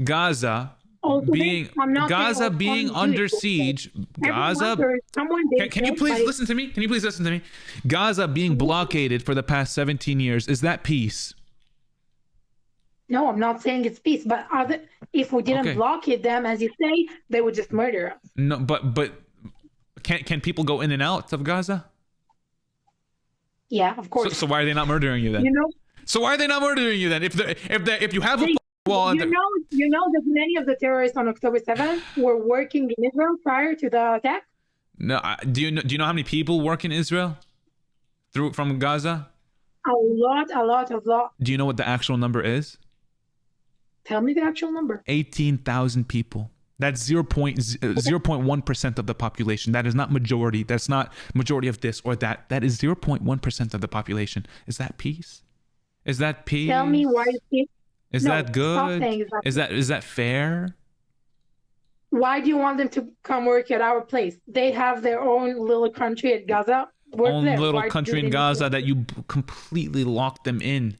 Gaza Also, being I'm not saying Gaza all being Jews under do it. siege. Everyone, Gaza. there is someone they Can you killed please by- listen to me? Can you please listen to me? Gaza being blockaded for the past 17 years, is that peace? No, I'm not saying it's peace, but if we didn't Okay. blockade them, as you say, they would just murder us. No, but can people go in and out of Gaza? Yeah, of course. So why are they not murdering you then? You know, So why are they not murdering you then? If you have a wall, you know that many of the terrorists on October 7th were working in Israel prior to the attack. no, do you know how many people work in Israel from Gaza? A lot. Do you know what the actual number is? Tell me the actual number. 18,000 people. That's 0.1% of the population. That is not majority. That's not majority of this or that. That is 0.1% of the population. Is that peace? Is that peace? Tell me why. Is No, that stop good? saying that. Is that fair? Why do you want them to come work at our place? They have their own little country at Gaza. Work Own there. little Why country do in they need Gaza to- that you completely locked them in.